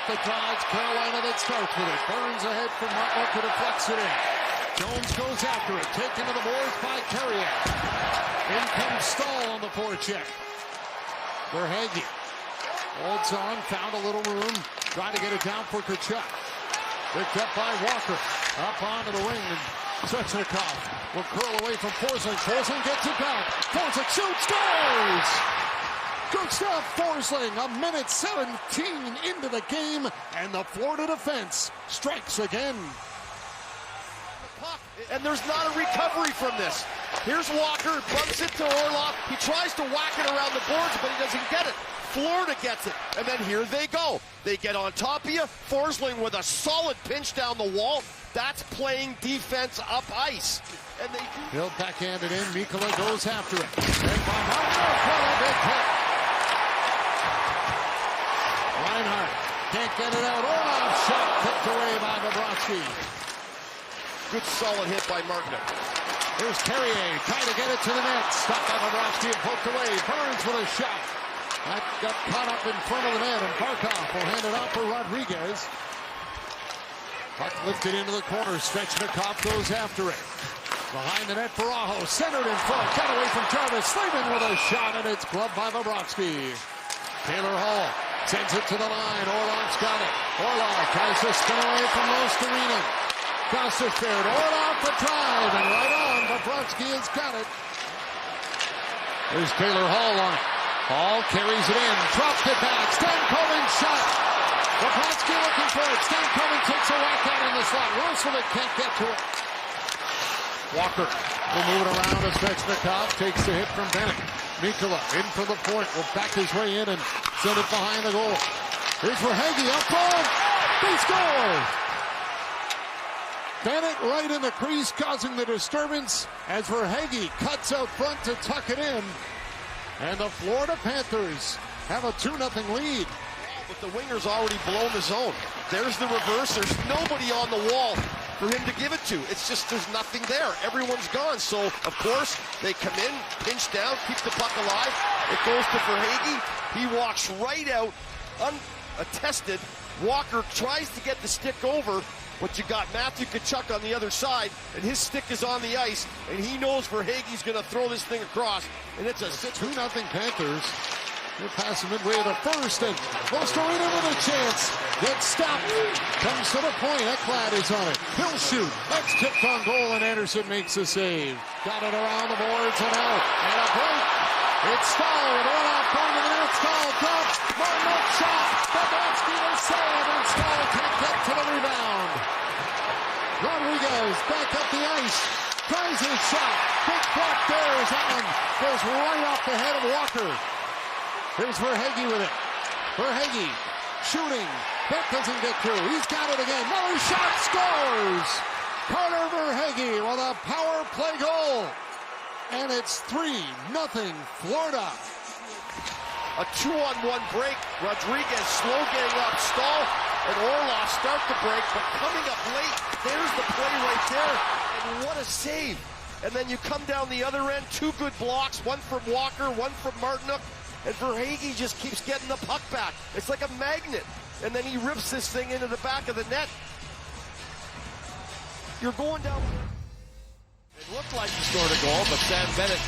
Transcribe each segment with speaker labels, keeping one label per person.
Speaker 1: the draw. It's Carolina that starts with it. Burns ahead from Martinook, who deflects it in. Jones goes after it. Taken to the boards by Carrier. In comes Stahl on the forecheck. Verhaeghe holds on, found a little room. Trying to get it down for Tkachuk. Picked up by Walker. Up onto the wing. And Svechnikov will curl away from Forsling. Forsling gets it back. Forsling shoots, scores! Good stuff, Forsling. 1:17 into the game, and the Florida defense strikes again.
Speaker 2: And there's not a recovery from this. Here's Walker, bumps it to Orlov. He tries to whack it around the boards, but he doesn't get it. Florida gets it, and then here they go. They get on top of you. Forsling with a solid pinch down the wall. That's playing defense up ice. And they do.
Speaker 1: He'll backhand it in. Mikkola goes after it. And by Martinook, what a big hit. Reinhart can't get it out. Orlov shot picked away by Bobrovsky.
Speaker 2: Good solid hit by Martinook.
Speaker 1: Here's Carrier trying to get it to the net. Stopped by Bobrovsky and poked away. Burns with a shot. That got caught up in front of the net, and Barkov will hand it out for Rodriguez. Puck lifted into the corner. Svechnikov goes after it. Behind the net for Aho. Centered in front. Got away from Jarvis. Slavin with a shot, and it's gloved by Bobrovsky. Taylor Hall sends it to the line. Orlov's got it. Orlov tries to spin away from Mostarina. Gostisbehere. Orlov for drive, and right on. Bobrovsky has got it. There's Taylor Hall on it. Hall carries it in. Dropped it back. Stankoven shot. Bobrovsky looking for it. Stankoven takes a whack out in the slot. Roosevelt can't get to it. Walker will move it around as Svechnikov takes the hit from Bennett. Mikkola in for the point. Will back his way in and send it behind the goal. Here's Verhaeghe up front. They score! Bennett right in the crease causing the disturbance as Verhaeghe cuts out front to tuck it in. And the Florida Panthers have a 2-0 lead.
Speaker 2: But the winger's already blown the zone. There's the reverse. There's nobody on the wall for him to give it to. It's just there's nothing there. Everyone's gone. So, of course, they come in, pinch down, keep the puck alive. It goes to Verhaeghe. He walks right out, unattested. Walker tries to get the stick over, but you got Matthew Tkachuk on the other side, and his stick is on the ice, and he knows Verhaeghe's going to throw this thing across, and it's a
Speaker 1: 2-0 Panthers. They're passing midway to the first, and Mostarina with a chance. Gets stopped. Comes to the point. Ekblad is on it. He'll shoot. That's tipped on goal, and Anderson makes the save. Got it around the boards and out. And a break. It's Stahl with Orlov going to the net. Stahl drops. Martinook shot. Bobrovsky will save, and Stahl can't get to the rebound. Rodriguez back up the ice. Tries his shot. Big block there is on. Goes right off the head of Walker. Here's Verhaeghe with it. Verhaeghe shooting. That doesn't get through. He's got it again. Another shot, scores! Carter Verhaeghe with a power play goal. And it's 3-0 Florida.
Speaker 2: A 2-on-1 break. Rodriguez slow getting up. Stahl and Orlov start the break, but coming up late. There's the play right there. And what a save. And then you come down the other end. 2 good blocks. One from Walker, one from Martinook. And Verhaeghe just keeps getting the puck back. It's like a magnet. And then he rips this thing into the back of the net. You're going down. It looked like he scored a goal, but Sam Bennett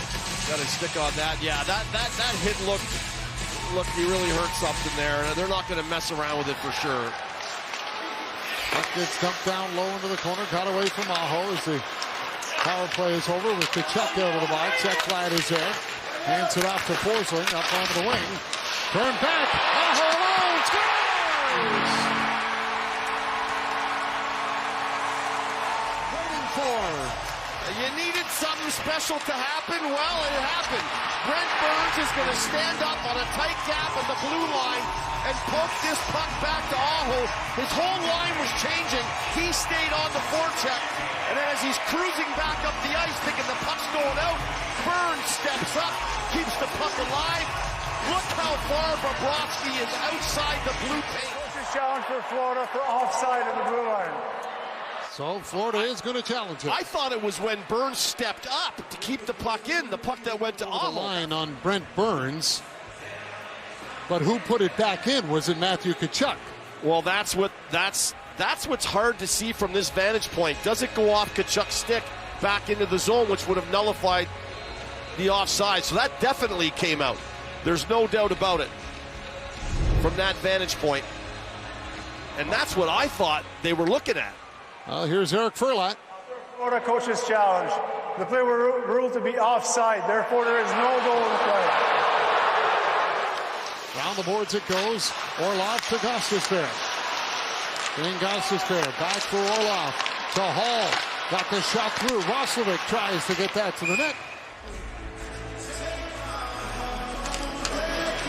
Speaker 2: got his stick on that. Yeah, that hit looked he really hurt something there. And they're not going to mess around with it for sure.
Speaker 1: Puck gets dumped down low into the corner. Got away from Aho as the power play is over with Tkachuk out of the box. Ekblad is there. Hands it off to Forsling, up onto the wing. Turn back. Aho alone. Scores! Waiting for.
Speaker 2: You needed something special to happen. Well, it happened. Brent Burns is going to stand up on a tight gap at the blue line and poke this puck back to Aho. His whole line was changing. He stayed on the forecheck. And then as he's cruising back up the ice, thinking the puck's going out, Burns steps up, keeps the puck alive. Look how far Bobrovsky is outside the blue paint.
Speaker 3: It's a challenge for Florida for offside of the blue line.
Speaker 1: So Florida is going to challenge it.
Speaker 2: I thought it was when Burns stepped up to keep the puck in, the puck that went to Aho.
Speaker 1: The line on Brent Burns. But who put it back in? Was it Matthew Tkachuk?
Speaker 2: Well, that's what's hard to see from this vantage point. Does it go off Tkachuk's stick back into the zone, which would have nullified the offside? So that definitely came out. There's no doubt about it from that vantage point. And that's what I thought they were looking at.
Speaker 1: Well, here's Eric Furlat.
Speaker 3: Florida coach's challenge. The play were ruled to be offside, therefore there is no goal in the play.
Speaker 1: Round the boards it goes. Orlov to Gostisbehere. In Gostisbehere, back for Orlov to Hall. Got the shot through. Roslovic tries to get that to the net.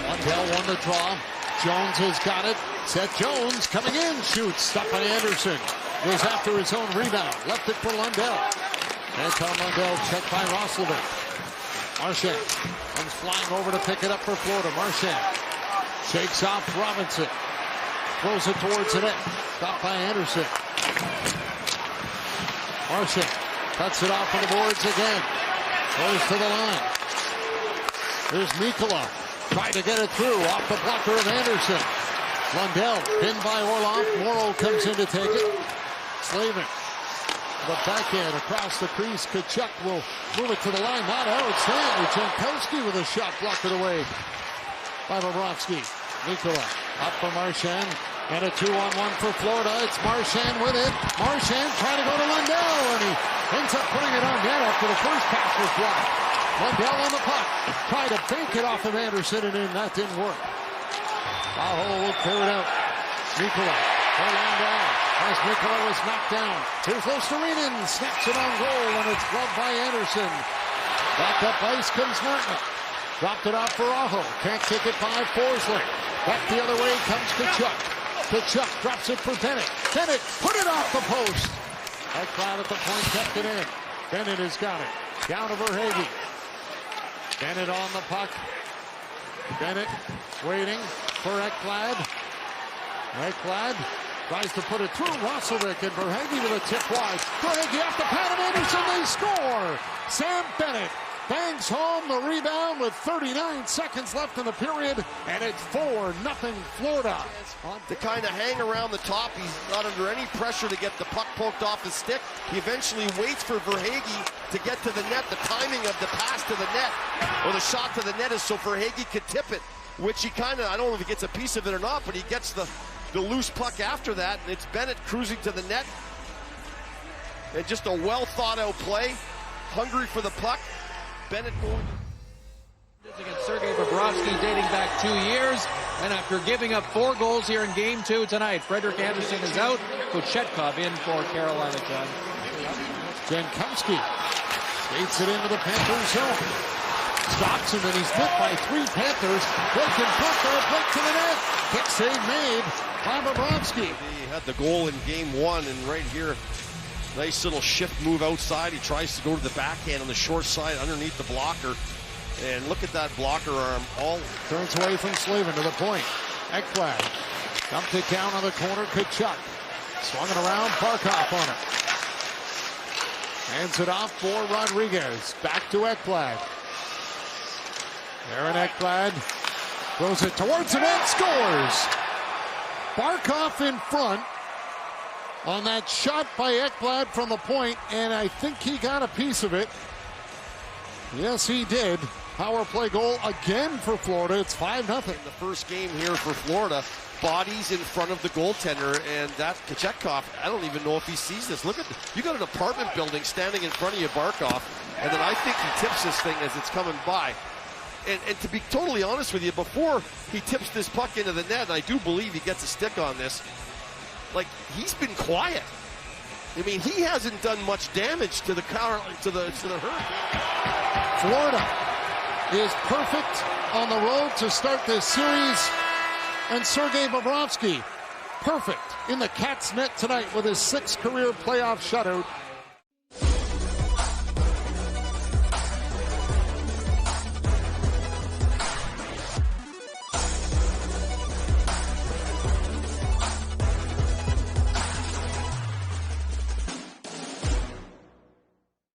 Speaker 1: Lundell won the draw. Jones has got it. Seth Jones coming in. Shoots. Stopped by Anderson. Goes after his own rebound. Left it for Lundell. Anton Lundell checked by Roslovic. Marchand comes flying over to pick it up for Florida. Marchand shakes off Robinson. Throws it towards the net. Stopped by Anderson. Marchand cuts it off on the boards again. Goes to the line. Here's Mikula. Trying to get it through off the blocker of Anderson. Lundell pinned by Orlov. Morrow comes in to take it. Slavin. The backhand across the crease. Tkachuk will move it to the line. Not out. Stanley Jankowski with a shot blocked away by Bobrovsky. Mikula up for Marchand. And a 2-on-1 for Florida. It's Marchand with it. Marchand trying to go to Lundell. And he ends up putting it on net after the first pass was blocked. Lundell on the puck. Tried to bank it off of Anderson and in. That didn't work. Aho will clear it out. Mikula. Lundell. As Mikula was knocked down. Here's Losterinen. Snaps it on goal, and it's gloved by Anderson. Back up ice comes Martin. Dropped it off for Aho. Can't take it by Forsling. Back the other way comes Tkachuk. Tkachuk drops it for Bennett. Bennett put it off the post. Ekblad at the point kept it in. Bennett has got it. Down to Verhaeghe. Bennett on the puck. Bennett waiting for Ekblad. Ekblad tries to put it through Roslovic, and Verhaeghe with a tip wide. Verhaeghe off the pad of Anderson. They score. Sam Bennett bangs home the rebound with 39 seconds left in the period, and it's 4-0 Florida.
Speaker 2: To kind of hang around the top. He's not under any pressure to get the puck poked off his stick. He eventually waits for Verhaeghe to get to the net. The timing of the pass to the net, or the shot to the net, is so Verhaeghe could tip it, which he kind of, I don't know if he gets a piece of it or not, but he gets the loose puck after that, and it's Bennett cruising to the net. And just a well thought out play. Hungry for the puck. Bennett going
Speaker 4: against Sergei Bobrovsky dating back 2 years, and after giving up 4 goals here in Game 2 tonight, Frederik Andersen is out. Kochetkov in for Carolina. John
Speaker 1: Jankowski skates it into the Panthers zone. Stops him, and he's hit by 3 Panthers. Broken puck, break to the net. Kick save made by Bobrovsky.
Speaker 2: He had the goal in Game 1, and right here, nice little shift move outside. He tries to go to the backhand on the short side underneath the blocker. And look at that blocker arm. All
Speaker 1: turns away from Slavin to the point. Ekblad dumped it down on the corner. Tkachuk swung it around. Barkov on it. Hands it off for Rodriguez. Back to Ekblad. Aaron Ekblad throws it towards the net. Scores. Barkov in front on that shot by Ekblad from the point, and I think he got a piece of it. Yes, he did. Power play goal again for Florida. It's 5-0.
Speaker 2: The first game here for Florida. Bodies in front of the goaltender, and that Kochetkov, I don't even know if he sees this. Look at, you got an apartment building standing in front of you, Barkov, and then I think he tips this thing as it's coming by. And to be totally honest with you, before he tips this puck into the net, and I do believe he gets a stick on this, like, he's been quiet. I mean, he hasn't done much damage to the Hurricane.
Speaker 1: Florida is perfect on the road to start this series, and Sergei Bobrovsky perfect in the Cats net tonight with his 6th career playoff shutout.